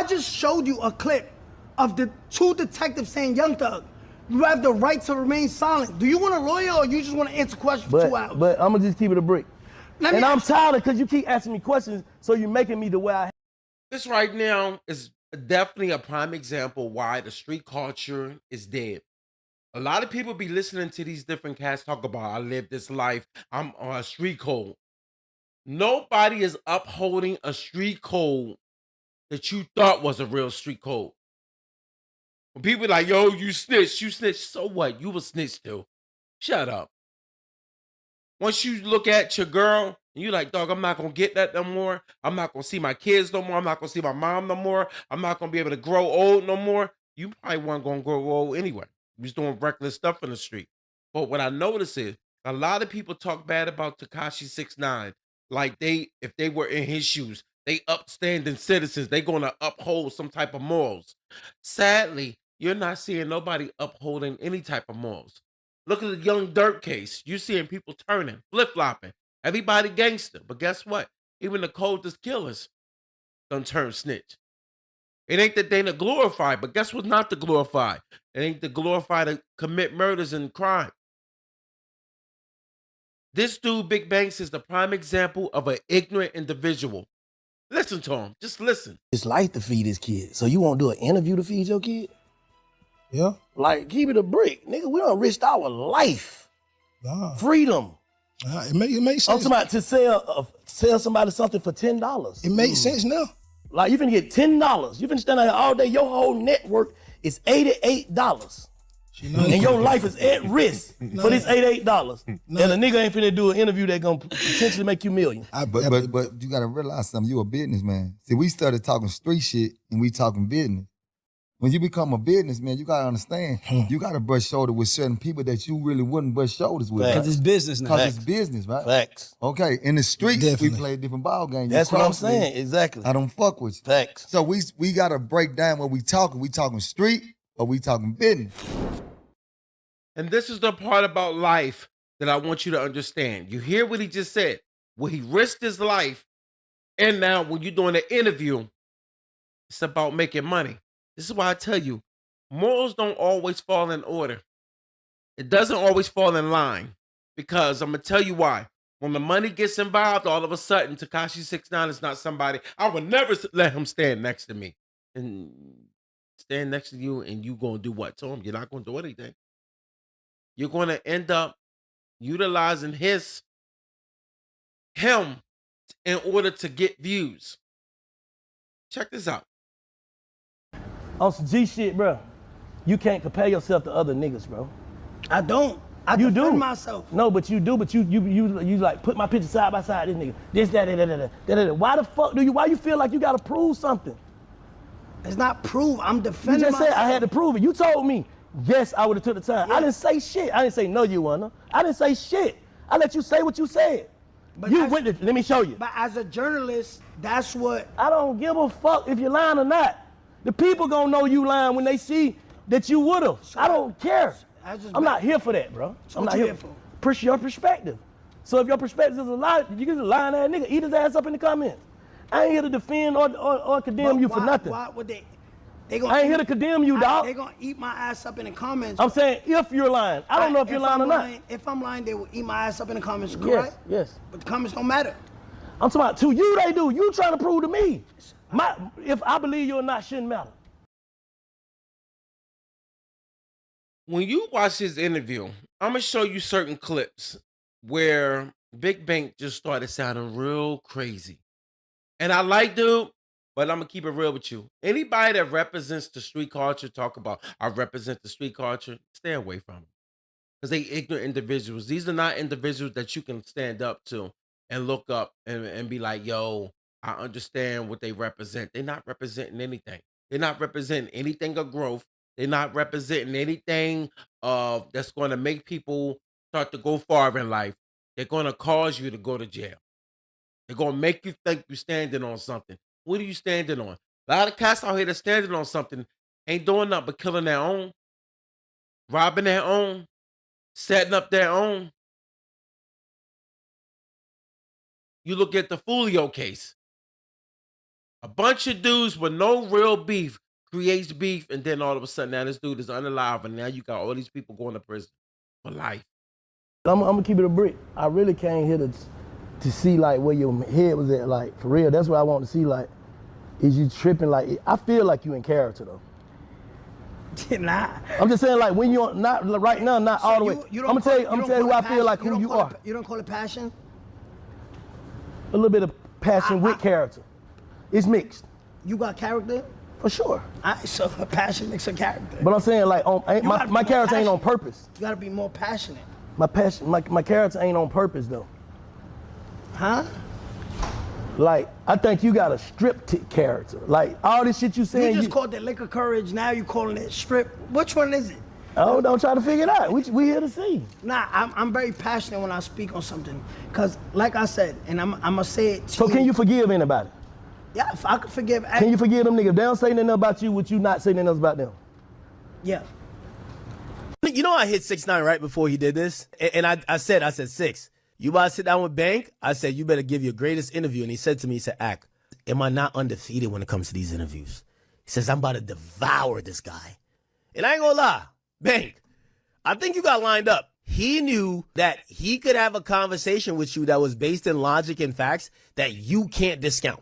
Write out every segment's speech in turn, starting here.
I just showed you a clip of the 2 detectives saying Young Thug. You have the right to remain silent. Do you want a lawyer or you just want to answer questions for 2 hours? But I'm gonna just keep it a brick. And I'm tired of because you keep asking me questions, so you're making me the way I. This right now is definitely a prime example why the street culture is dead. A lot of people be listening to these different cats talk about, I live this life, I'm on a street code. Nobody is upholding a street code that you thought was a real street code. When people like, yo, you snitched, so what? You was snitched too. Shut up. Once you look at your girl, and you like, dog, I'm not gonna get that no more. I'm not gonna see my kids no more. I'm not gonna see my mom no more. I'm not gonna be able to grow old no more. You probably weren't gonna grow old anyway. You was doing reckless stuff in the street. But what I notice is a lot of people talk bad about Tekashi 6ix9ine, like if they were in his shoes, they upstanding citizens. They gonna uphold some type of morals. Sadly, you're not seeing nobody upholding any type of morals. Look at the Young Dirt case. You seeing people turning, flip-flopping. Everybody gangster. But guess what? Even the coldest killers done turn snitch. It ain't that they not glorified, but guess what's not to glorify? It ain't to glorify to commit murders and crime. This dude, Big Banks, is the prime example of an ignorant individual. Listen to him. Just listen. It's life to feed his kid. So you won't do an interview to feed your kid? Yeah. Like, keep it a brick. Nigga, we done risked our life. Nah. Freedom. It makes sense. I'm talking about to sell somebody something for $10. It makes sense now. Like, you finna get $10. You finna stand out here all day. Your whole network is $88. And your life is at risk for this $88. And a nigga ain't finna do an interview that gonna potentially make you millions. But you gotta realize something. You a businessman. See, we started talking street shit and we talking business. When you become a businessman, you gotta understand, you gotta brush shoulders with certain people that you really wouldn't brush shoulders with. Because it's business now. Because it's business, right? Facts. Okay, in the streets, we play a different ball game. That's what I'm saying, exactly. I don't fuck with you. Facts. So we gotta break down what we talking. We talking street or we talking business. And this is the part about life that I want you to understand. You hear what he just said, where he risked his life, and now when you're doing an interview, it's about making money. This is why I tell you, morals don't always fall in order. It doesn't always fall in line, because I'm going to tell you why. When the money gets involved, all of a sudden, Tekashi 6ix9ine is not somebody, I would never let him stand next to me. And stand next to you, and you going to do what to him? You're not going to do anything. You're going to end up utilizing him in order to get views. Check this out. On some G shit, bro, you can't compare yourself to other niggas, bro. I don't. I You defend do. myself. No, but you do. But you like put my picture side by side. This nigga, this, that. Why the fuck why you feel like you gotta prove something? It's not prove. I'm You defending just myself. said I had to prove it. You told me, yes, I would have took the time. Yeah. I didn't say shit. I didn't say no, you wanna. I didn't say shit. I let you say what you said. But You went to, let me show you. But as a journalist, that's what. I don't give a fuck if you're lying or not. The people gonna know you lying when they see that you would've. I don't care. I'm not here for that, bro. So I'm what not you here here for? Push your perspective. So if your perspective is a lie, you can just lying ass nigga. Eat his ass up in the comments. I ain't here to defend or condemn you for nothing. Why would they gonna I ain't here to condemn you, dog. They gonna eat my ass up in the comments. I'm saying if you're lying. I don't know if you're lying or not. If I'm lying, they will eat my ass up in the comments, correct? Yes. But the comments don't matter. I'm talking about to you, they do. You trying to prove to me. If I believe you or not shouldn't matter. When you watch this interview, I'm going to show you certain clips where Big Bank just started sounding real crazy. And I like dude, but I'm going to keep it real with you. Anybody that represents the street culture, talk about, I represent the street culture, stay away from them. Because they ignorant individuals. These are not individuals that you can stand up to and look up and be like, yo, I understand what they represent. They're not representing anything. They're not representing anything of growth. They're not representing anything that's going to make people start to go far in life. They're going to cause you to go to jail. They're going to make you think you're standing on something. What are you standing on? A lot of cats out here that's standing on something ain't doing nothing but killing their own, robbing their own, setting up their own. You look at the Fulio case. A bunch of dudes with no real beef creates beef, and then all of a sudden now this dude is unalive, and now you got all these people going to prison for life. I'm gonna keep it a brick. I really came here to see like where your head was at, like for real. That's what I want to see. Like, is you tripping? Like, I feel like you in character though. Nah. I'm just saying, like when you're not right now, not So all the way. I'm gonna tell you who I feel like who you are. You don't call it passion? A little bit of passion with character. It's mixed. You got character? For sure. So passion makes a character. But I'm saying like my character ain't on passionate. purpose. You gotta be more passionate. My character ain't on purpose though. Huh? Like, I think you got a strip character. Like, all this shit you saying. You just called it liquor courage, now you calling it strip. Which one is it? Oh, don't try to figure it out. We here to see. Nah, I'm very passionate when I speak on something. Cause like I said, and I'm gonna say it to So can you forgive anybody? Yeah, if I could forgive. Can you forgive them niggas? If they don't say nothing about you, would you not say nothing else about them? Yeah. You know I hit 6ix9ine right before he did this? And I said, 6, you about to sit down with Bank? I said, you better give your greatest interview. And he said to me, he said, Ack, am I not undefeated when it comes to these interviews? He says, I'm about to devour this guy. And I ain't gonna lie, Bank, I think you got lined up. He knew that he could have a conversation with you that was based in logic and facts that you can't discount.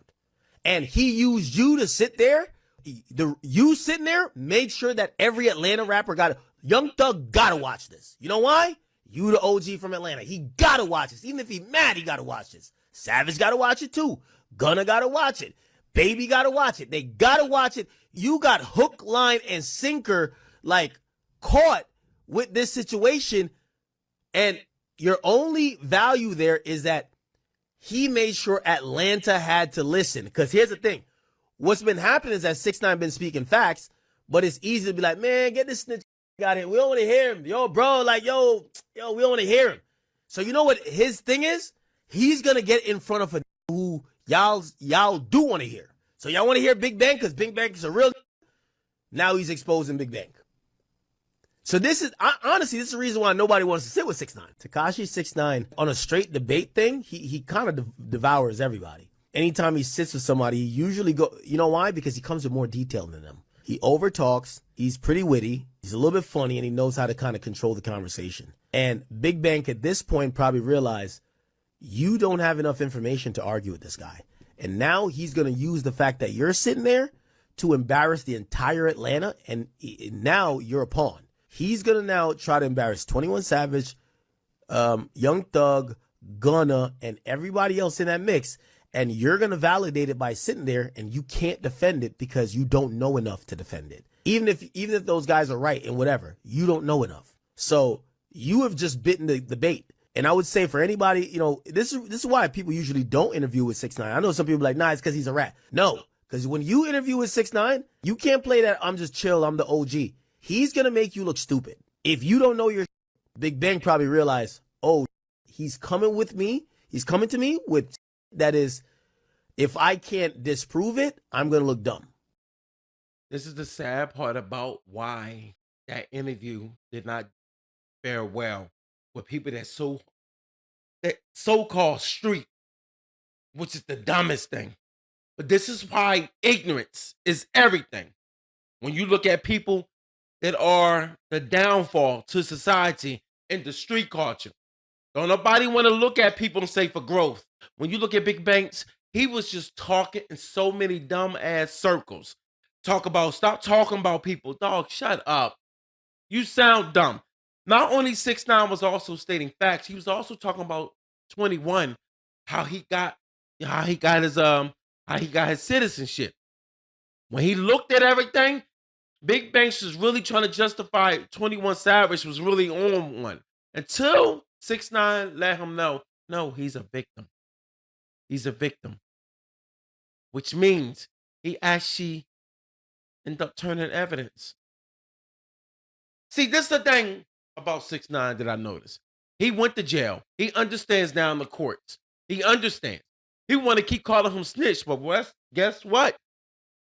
And he used you to sit there. You sitting there made sure that every Atlanta rapper got it. Young Thug gotta watch this. You know why? You the OG from Atlanta. He gotta watch this. Even if he mad, he gotta watch this. Savage gotta watch it too. Gunna gotta watch it. Baby gotta watch it. They gotta watch it. You got hook, line, and sinker like caught with this situation. And your only value there is that he made sure Atlanta had to listen. Because here's the thing. What's been happening is that 6ix9ine been speaking facts, but it's easy to be like, man, get this snitch out here. We don't want to hear him. Yo, bro, like, yo, we don't want to hear him. So you know what his thing is? He's going to get in front of a who y'all do want to hear. So y'all want to hear Big Bang because Big Bang is a real. Now he's exposing Big Bang. So this is, honestly, this is the reason why nobody wants to sit with 6ix9ine. Tekashi 6ix9ine, on a straight debate thing, he kind of devours everybody. Anytime he sits with somebody, he usually you know why? Because he comes with more detail than them. He overtalks, he's pretty witty, he's a little bit funny, and he knows how to kind of control the conversation. And Big Bang at this point probably realized, you don't have enough information to argue with this guy. And now he's going to use the fact that you're sitting there to embarrass the entire Atlanta, and now you're a pawn. He's going to now try to embarrass 21 Savage, Young Thug, Gunna, and everybody else in that mix. And you're going to validate it by sitting there, and you can't defend it because you don't know enough to defend it. Even if those guys are right and whatever, you don't know enough. So you have just bitten the bait. And I would say for anybody, you know, this is why people usually don't interview with 6ix9ine. I know some people are like, nah, it's because he's a rat. No, because when you interview with 6ix9ine, you can't play that I'm just chill, I'm the OG. He's going to make you look stupid. If you don't know your Big Bang probably realize, oh, he's coming with me. He's coming to me with that is, if I can't disprove it, I'm going to look dumb. This is the sad part about why that interview did not fare well with people that so-called street, which is the dumbest thing. But this is why ignorance is everything. When you look at people that are the downfall to society and the street culture, don't nobody want to look at people and say for growth. When you look at Big Banks, he was just talking in so many dumb ass circles. Stop talking about people. Dog, shut up. You sound dumb. Not only 6ix9ine was also stating facts, he was also talking about 21, how he got his citizenship. When he looked at everything, Big Banks was really trying to justify 21 Savage was really on one. Until 6ix9ine let him know, no, he's a victim. He's a victim. Which means he actually ended up turning evidence. See, this is the thing about 6ix9ine that I noticed. He went to jail. He understands now in the courts. He understands. He want to keep calling him snitch, but guess what?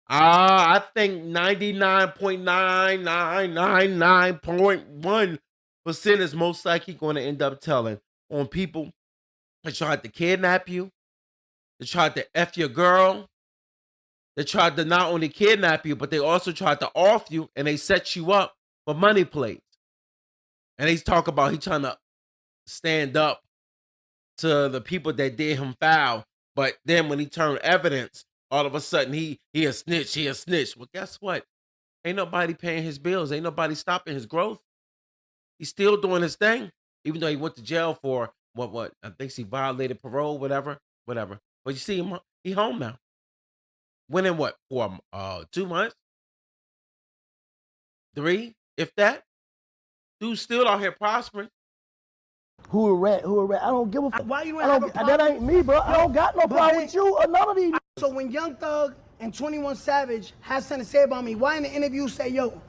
I think 99.9999.1% is most likely going to end up telling on people that tried to kidnap you, that tried to F your girl, They tried to not only kidnap you, but they also tried to off you, and they set you up for money plays. And they talk about he trying to stand up to the people that did him foul. But then when he turned evidence, all of a sudden he a snitch, he a snitch. Well, guess what? Ain't nobody paying his bills. Ain't nobody stopping his growth. He's still doing his thing, even though he went to jail for what? I think he violated parole, whatever. But you see him, he home now. Went in what, for 2 months? 3, if that. Dude's still out here prospering. Who a rat? I don't give a fuck. Why you ain't have a problem? That ain't me, bro. I don't got no problem with you or none of these. So when Young Thug and 21 Savage had something to say about me, why in the interview say, yo,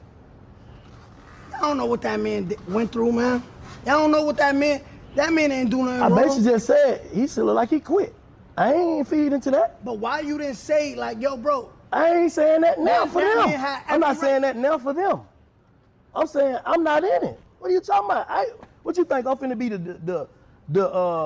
I don't know what that man went through, man. Y'all don't know what that man ain't do nothing wrong. I basically just said, he still look like he quit. I ain't feed into that. But why you didn't say, like, yo, bro? I ain't saying that now for that them. man had I'm not every saying that now for them. I'm saying I'm not in it. What are you talking about? What you think I'm finna be the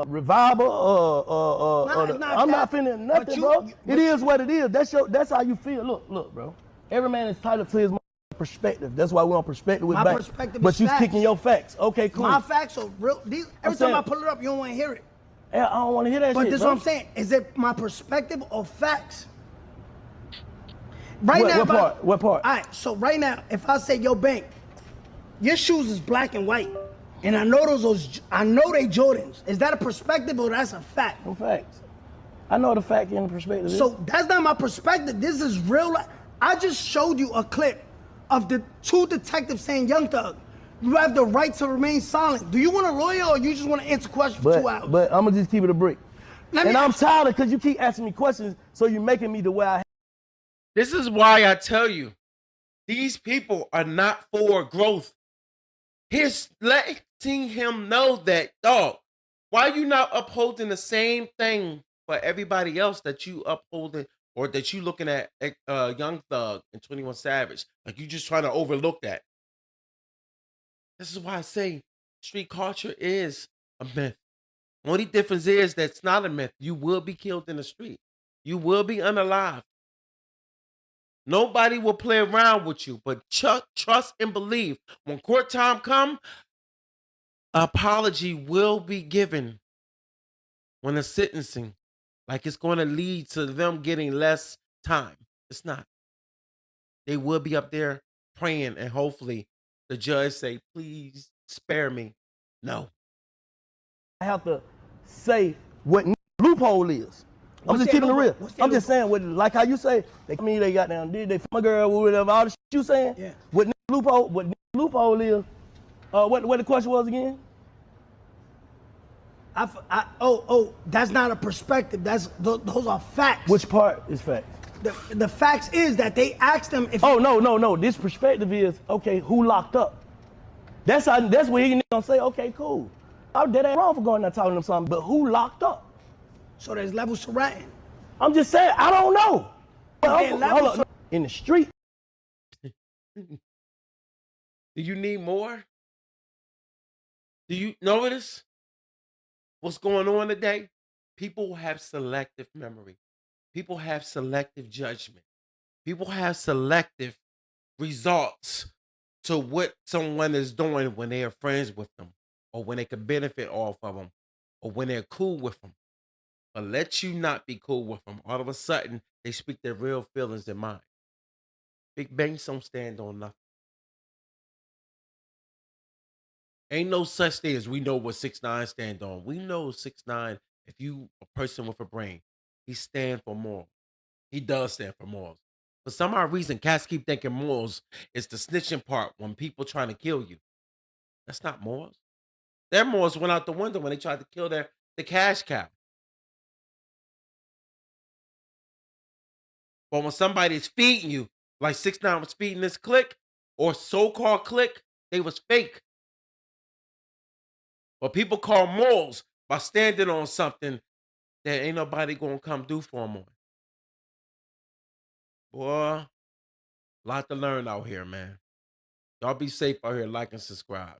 reviver? I'm not finna nothing, bro. It is what it is. That's how you feel. Look, bro. Every man is entitled to his perspective. That's why we're on perspective with My back. perspective But is you facts. kicking your facts. Okay, cool. My facts are real. Every time I pull it up, you don't want to hear it. I don't want to hear that But shit, this is bro. what I'm saying. Is it my perspective or facts? Right now. What part? All right, so right now, if I say, yo, Bank, your shoes is black and white, and I know I know they Jordans. Is that a perspective or that's a fact? No facts. I know the fact and the perspective. So that's not my perspective. This is real life. I just showed you a clip of the 2 detectives saying, Young Thug, you have the right to remain silent. Do you want a lawyer or you just want to answer questions for 2 hours? But I'm gonna just keep it a brick. And I'm tired of because you keep asking me questions, so you're making me the way I. This is why I tell you, these people are not for growth. He's letting him know that, dog, why you not upholding the same thing for everybody else that you upholding or that you looking at Young Thug and 21 Savage? Like you just trying to overlook that. This is why I say street culture is a myth. Only difference is that it's not a myth. You will be killed in the street. You will be unalived. Nobody will play around with you, but trust and believe. When court time come, apology will be given when the sentencing, like it's going to lead to them getting less time. It's not. They will be up there praying, and hopefully the judge say, please spare me. No. I have to say what loophole is. I'm just keeping it real. I'm just saying, like how you say, they got down, did they my girl, whatever, all the shit you saying? Yeah. What loophole is, what the question was again? That's not a perspective. Those are facts. Which part is fact? The facts is that they asked them if. Oh, no. This perspective is, okay, who locked up? That's where he gonna say, okay, cool. That ain't wrong for going there telling them something, but who locked up? So there's levels to ratting. I'm just saying, I don't know. Hold on. In the street. Do you need more? Do you notice what's going on today? People have selective memory. People have selective judgment. People have selective results to what someone is doing when they are friends with them, or when they can benefit off of them, or when they're cool with them. But let you not be cool with them. All of a sudden, they speak their real feelings in mind. Big Bangs don't stand on nothing. Ain't no such thing as we know what 6ix9ine stand on. We know 6ix9ine, if you a person with a brain, he stand for morals. He does stand for morals. For some odd reason, cats keep thinking morals is the snitching part when people trying to kill you. That's not morals. Their morals went out the window when they tried to kill the cash cow. But when somebody's feeding you, like 6ix9ine was feeding this clique, or so-called clique, they was fake. But people call morals by standing on something that ain't nobody gonna come do for them on. Boy, a lot to learn out here, man. Y'all be safe out here, like and subscribe.